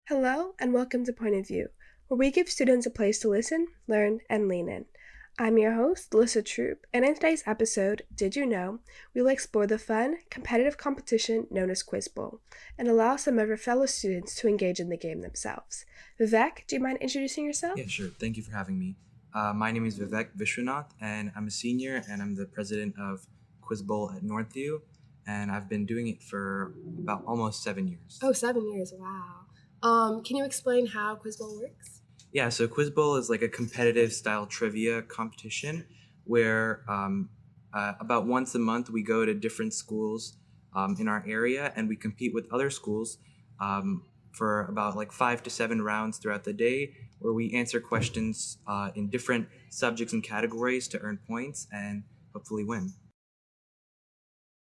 Hello, and welcome to Point of View, where we give students a place to listen, learn, and lean in. I'm your host, Delisa Troupe, and in today's episode, Did You Know?, we will explore the fun, competitive competition known as Quiz Bowl, and allow some of our fellow students to engage in the game themselves. Vivek, do you mind introducing yourself? Yeah, sure. Thank you for having me. My name is Vivek Vishwanath, and I'm a senior, and I'm the president of Quiz Bowl at Northview, and I've been doing it for about almost 7 years. Oh, 7 years, wow. Can you explain how Quiz Bowl works? Yeah, so Quiz Bowl is like a competitive style trivia competition where about once a month we go to different schools in our area and we compete with other schools for about like 5 to 7 rounds throughout the day where we answer questions in different subjects and categories to earn points and hopefully win.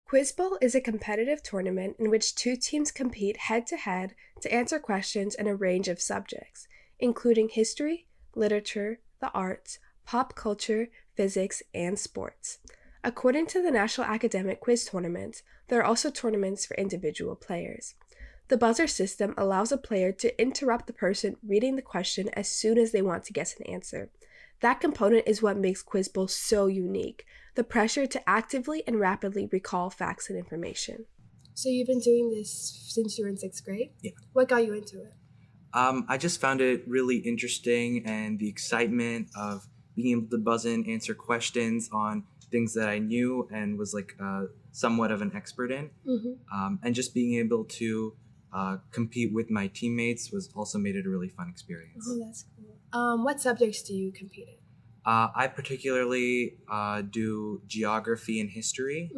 Quiz Bowl is a competitive tournament in which two teams compete head-to-head to answer questions in a range of subjects, including history, literature, the arts, pop culture, physics, and sports. According to the National Academic Quiz Tournament, there are also tournaments for individual players. The buzzer system allows a player to interrupt the person reading the question as soon as they want to guess an answer. That component is what makes Quiz Bowl so unique, the pressure to actively and rapidly recall facts and information. So you've been doing this since you were in 6th grade? Yeah. What got you into it? I just found it really interesting and the excitement of being able to buzz in, answer questions on things that I knew and was like somewhat of an expert in. And just being able to compete with my teammates was also made it a really fun experience. Oh, that's cool. What subjects do you compete in? I particularly do geography and history.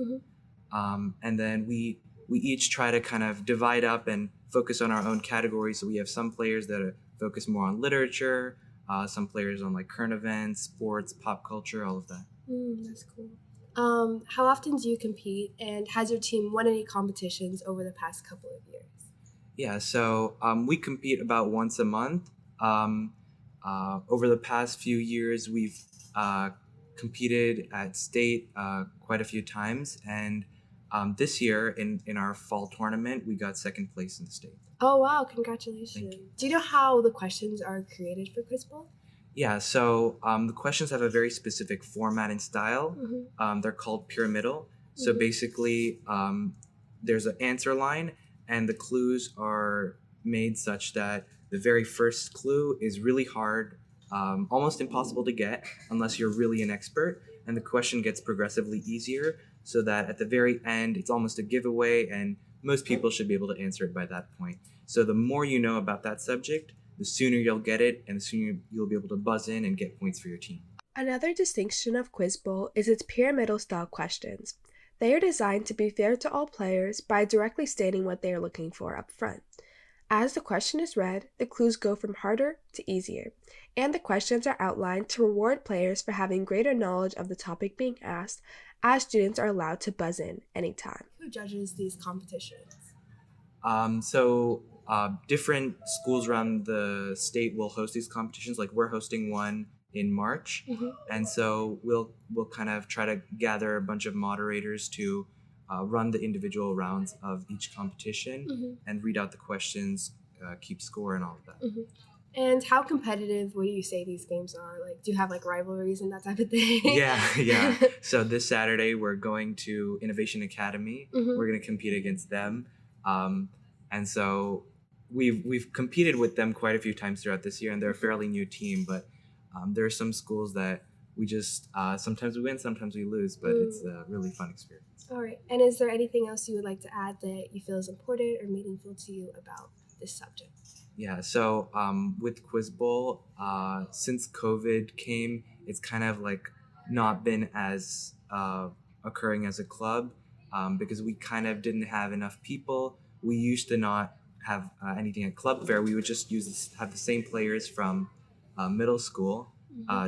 And then we each try to kind of divide up and focus on our own categories. So we have some players that are focused more on literature, some players on like current events, sports, pop culture, all of that. That's cool. How often do you compete, and has your team won any competitions over the past couple of years? Yeah, so we compete about once a month. Over the past few years, we've competed at state quite a few times, and this year in our fall tournament, we got second place in the state. Oh, wow, congratulations. Thank you. Do you know how the questions are created for Quiz Bowl? Yeah, so the questions have a very specific format and style. They're called pyramidal. So basically, there's an answer line, and the clues are made such that the very first clue is really hard, almost impossible to get unless you're really an expert, and the question gets progressively easier so that at the very end, it's almost a giveaway, and most people should be able to answer it by that point. So the more you know about that subject, the sooner you'll get it, and the sooner you'll be able to buzz in and get points for your team. Another distinction of Quiz Bowl is its pyramidal style questions. They are designed to be fair to all players by directly stating what they are looking for up front. As the question is read, the clues go from harder to easier, and the questions are outlined to reward players for having greater knowledge of the topic being asked, as students are allowed to buzz in anytime. Who judges these competitions? Different schools around the state will host these competitions. Like we're hosting one in March, and so we'll kind of try to gather a bunch of moderators to run the individual rounds of each competition and read out the questions, keep score, and all of that. And how competitive would you say these games are? Like, do you have like rivalries and that type of thing? Yeah. So this Saturday we're going to Innovation Academy. We're going to compete against them, and so we've competed with them quite a few times throughout this year, and they're a fairly new team. But there are some schools that we just sometimes we win, sometimes we lose, but it's a really fun experience. All right. And is there anything else you would like to add that you feel is important or meaningful to you about this subject? Yeah, so with Quiz Bowl, since COVID came, it's kind of like not been as occurring as a club because we kind of didn't have enough people. We used to not have anything at club fair. We would just have the same players from middle school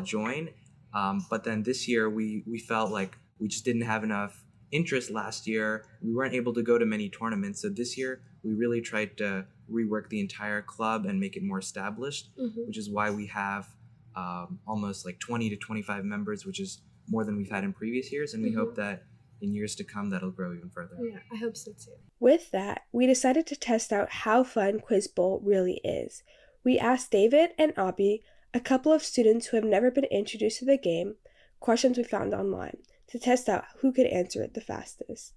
join. But then this year we felt like we just didn't have enough interest last year. We weren't able to go to many tournaments. So this year we really tried to rework the entire club and make it more established, which is why we have almost like 20 to 25 members, which is more than we've had in previous years. And we hope that in years to come, that'll grow even further. Yeah, I hope so too. With that, we decided to test out how fun Quiz Bowl really is. We asked David and Abby, a couple of students who have never been introduced to the game, questions we found online to test out who could answer it the fastest.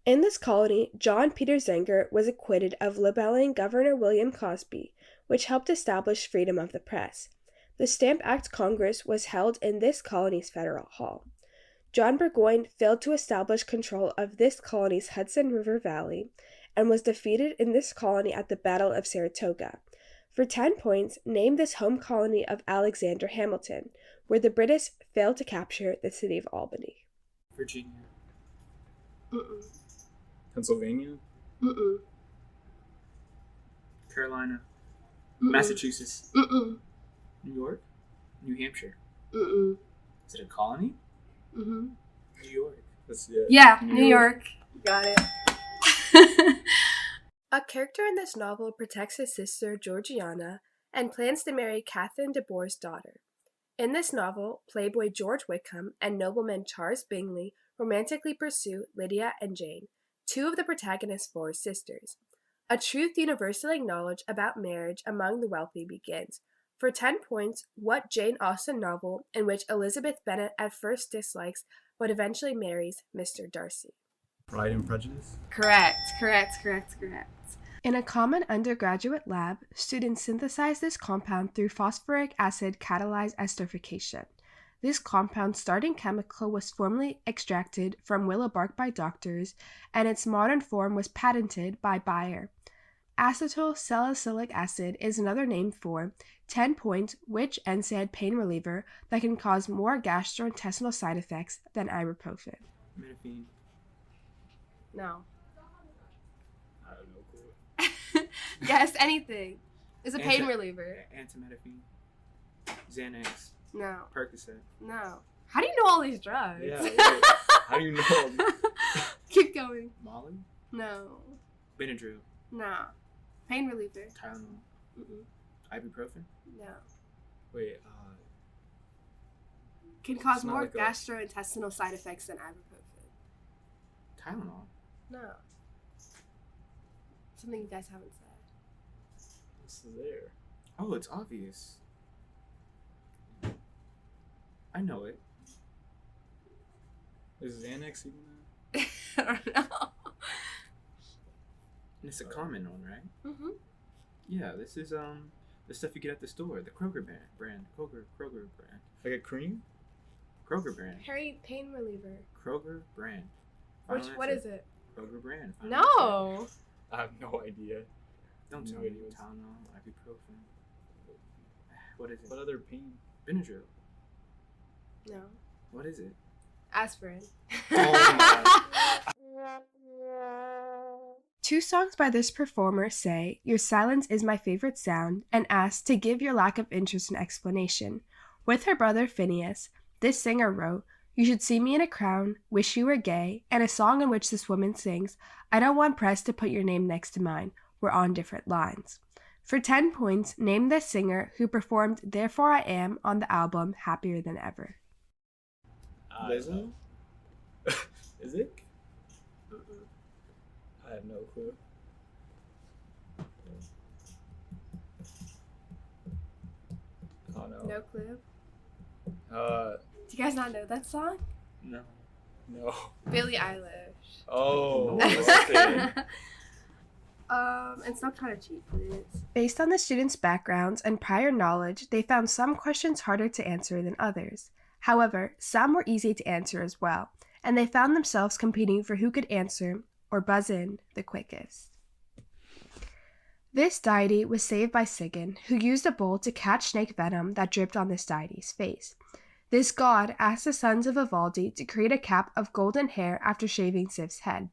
In this colony, John Peter Zenger was acquitted of libeling Governor William Cosby, which helped establish freedom of the press. The Stamp Act Congress was held in this colony's federal hall. John Burgoyne failed to establish control of this colony's Hudson River Valley and was defeated in this colony at the Battle of Saratoga. For 10 points, name this home colony of Alexander Hamilton, where the British failed to capture the city of Albany. Virginia. Mm-mm. Pennsylvania. Mm-mm. Carolina. Mm-mm. Massachusetts. Mm-mm. New York. New Hampshire. Mm-mm. Is it a colony? Mm-hmm. New York. New York. Got it. A character in this novel protects his sister Georgiana and plans to marry Catherine de Boer's daughter. In this novel, playboy George Wickham and nobleman Charles Bingley romantically pursue Lydia and Jane, two of the protagonist's four sisters. A truth universally acknowledged about marriage among the wealthy begins. For 10 points, what Jane Austen novel in which Elizabeth Bennet at first dislikes but eventually marries Mr. Darcy? Pride and Prejudice? Correct. In a common undergraduate lab, students synthesize this compound through phosphoric acid catalyzed esterification. This compound's starting chemical was formerly extracted from willow bark by doctors, and its modern form was patented by Bayer. Acetyl salicylic acid is another name for 10 points which NSAID pain reliever that can cause more gastrointestinal side effects than ibuprofen. Metafine. No. I have no clue. Guess anything. It's a pain reliever. Antimetafine. Xanax. No. Percocet. No. How do you know all these drugs? Yeah, right. How do you know? Keep going. Molly? No. Benadryl. No. Pain reliever. Tylenol. Mm-mm. Ibuprofen? No. Wait, Can cause it's not more like gastrointestinal side effects than ibuprofen. Tylenol? No. Something you guys haven't said. What's there? Oh, it's obvious. I know it. Is Xanax even there? I don't know. And it's a common one, right? Mm-hmm. Yeah, this is the stuff you get at the store, the Kroger brand. Kroger brand. Like a cream? Kroger brand. Harry pain reliever. Kroger brand. What is it? Kroger brand. No. I have no idea. Don't tell me. idea. Tylenol, ibuprofen. What is it? What other pain? Benadryl. No. What is it? Aspirin. Oh my. Two songs by this performer say, "Your silence is my favorite sound," and ask to give your lack of interest an explanation. With her brother Phineas, this singer wrote, "You should see me in a crown, wish you were gay," and a song in which this woman sings, "I don't want press to put your name next to mine, we're on different lines." For 10 points, name the singer who performed Therefore I Am on the album Happier Than Ever. Lizzo? Is it? Mm-mm. I have no clue. Oh no. No clue? Uh, Do you guys not know that song? no. Billie Eilish. Oh, okay. And stop trying to cheat, please. Based on the students' backgrounds and prior knowledge, they found some questions harder to answer than others. However, some were easy to answer as well, and they found themselves competing for who could answer or buzz in the quickest. This deity was saved by Sigyn, who used a bowl to catch snake venom that dripped on this deity's face. This god asked the sons of Vivaldi to create a cap of golden hair after shaving Sif's head.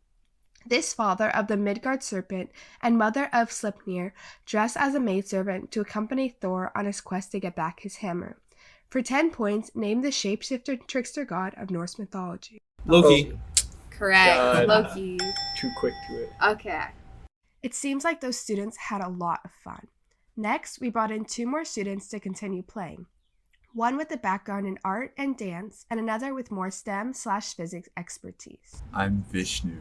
This father of the Midgard serpent and mother of Sleipnir dressed as a maidservant to accompany Thor on his quest to get back his hammer. For 10 points, name the shapeshifter trickster god of Norse mythology. Loki. Correct. God. Loki. Too quick to it. Okay. It seems like those students had a lot of fun. Next, we brought in 2 more students to continue playing. one with a background in art and dance, and another with more STEM/physics expertise. I'm Vishnu.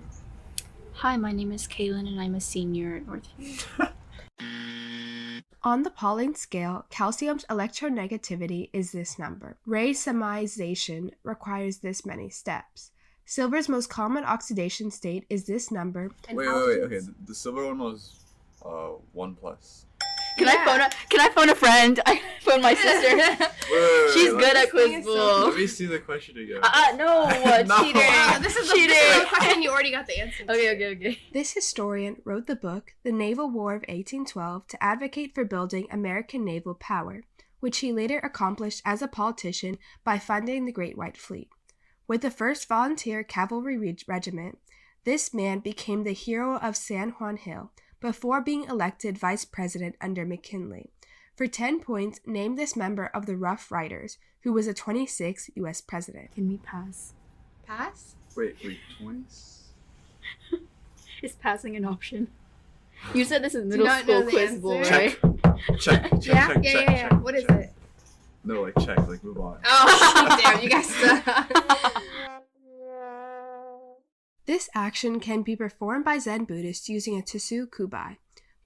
Hi, my name is Kaylin and I'm a senior at Northview. On the Pauling scale, calcium's electronegativity is this number. Racemization requires this many steps. Silver's most common oxidation state is this number. Wait. Okay, the silver one was 1+. Can I phone a friend? I phone my sister. She's good at quiz bowl. Let me see the question again. No, cheating. This is cheating. the question you already got the answer to. Okay. This historian wrote the book The Naval War of 1812 to advocate for building American naval power, which he later accomplished as a politician by funding the Great White Fleet. With the 1st Volunteer Cavalry Regiment, this man became the hero of San Juan Hill before being elected vice president under McKinley. For 10 points, name this member of the Rough Riders, who was a 26th U.S. president. Can we pass? Pass? Wait, 20? Is passing an option? You said this is middle not school know the quiz bowl, answer. right? Check. Yeah. What is it? No, check, move on. Oh, damn, you guys suck. This action can be performed by Zen Buddhists using a Tsu Kubai.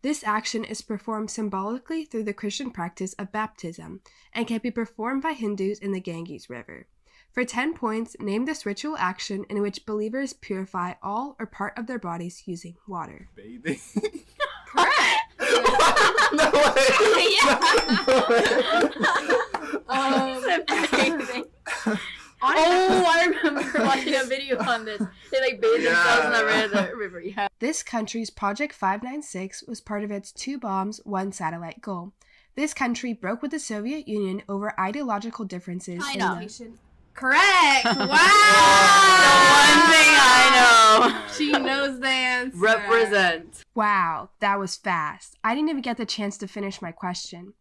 This action is performed symbolically through the Christian practice of baptism and can be performed by Hindus in the Ganges River. For 10 points, name this ritual action in which believers purify all or part of their bodies using water. Bathing? Correct. No way! I remember watching a video on this. They bathe themselves in the river. Yeah. This country's Project 596 was part of its 2 bombs, 1 satellite goal. This country broke with the Soviet Union over ideological differences. China. Correct. Wow. The one thing I know. She knows the answer. Represent. Wow, that was fast. I didn't even get the chance to finish my question.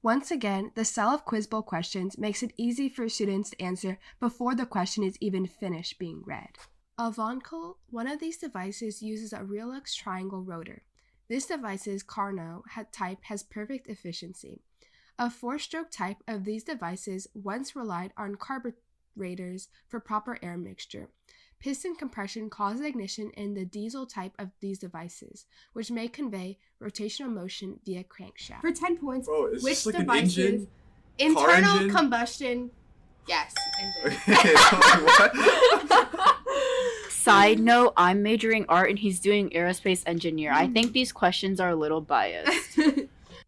Once again, the style of Quiz Bowl questions makes it easy for students to answer before the question is even finished being read. A Vonkel, one of these devices, uses a Relux triangle rotor. This device's Carnot type has perfect efficiency. A 4-stroke type of these devices once relied on carburetors for proper air mixture. Piston compression causes ignition in the diesel type of these devices, which may convey rotational motion via crankshaft. For 10 points, Bro, is which this like devices? an engine? Internal engine? combustion. Yes, engine. Okay, what? Side note, I'm majoring art and he's doing aerospace engineer. I think these questions are a little biased.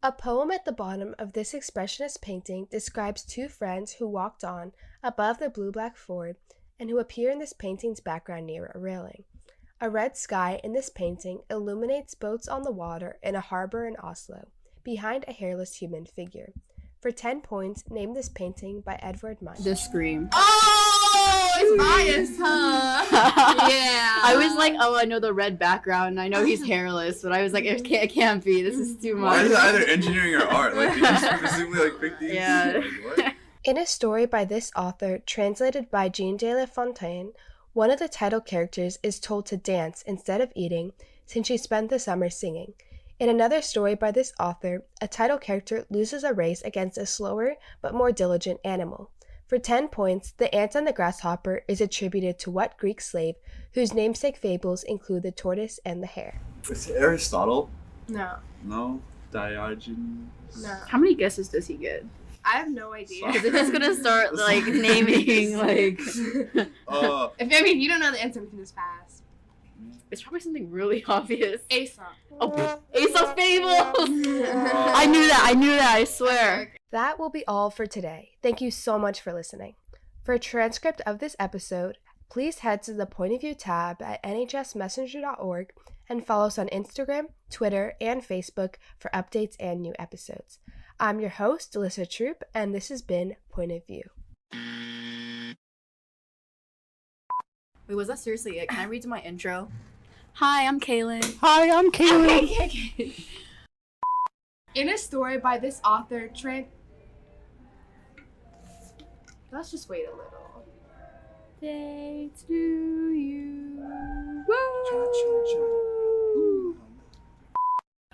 A poem at the bottom of this expressionist painting describes 2 friends who walked on above the blue-black Ford and who appear in this painting's background near a railing. A red sky in this painting illuminates boats on the water in a harbor in Oslo, behind a hairless human figure. For 10 points, name this painting by Edvard Munch. The Scream. Oh, it's biased, huh? Yeah. I was like, oh, I know the red background. I know he's hairless, but I was like, it can't be. This is too much. Why is it either engineering or art? Like, you just specifically pick these? Yeah. Like, what? In a story by this author, translated by Jean de La Fontaine, one of the title characters is told to dance instead of eating, since she spent the summer singing. In another story by this author, a title character loses a race against a slower but more diligent animal. For 10 points, the ant and the grasshopper is attributed to what Greek slave, whose namesake fables include the tortoise and the hare? Is it Aristotle? No. No? Diogenes? No. How many guesses does he get? I have no idea. Because if it's gonna start naming If you don't know the answer, we can just pass. it's probably something really obvious. Aesop. Oh, Aesop's Fables! I knew that, I swear. That will be all for today. Thank you so much for listening. For a transcript of this episode, please head to the Point of View tab at nhsmessenger.org and follow us on Instagram, Twitter, and Facebook for updates and new episodes. I'm your host, Delisa Troupe, and this has been Point of View. Wait, was that seriously it? Can I read my intro? Hi, I'm Kaylin. Hi, I'm Kaylee. In a story by this author, let's just wait a little. Thanks to you.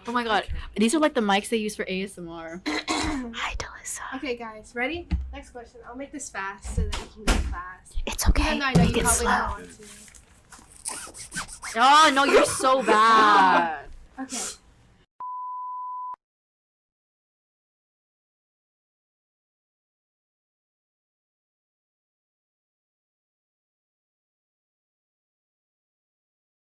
Oh my god, these are like the mics they use for ASMR. Hi, Delisa. Okay, guys, ready? Next question. I'll make this fast so that you can go fast. It's okay. Even though I know Make you it probably slow. don't want to. Oh no, you're so bad. Okay.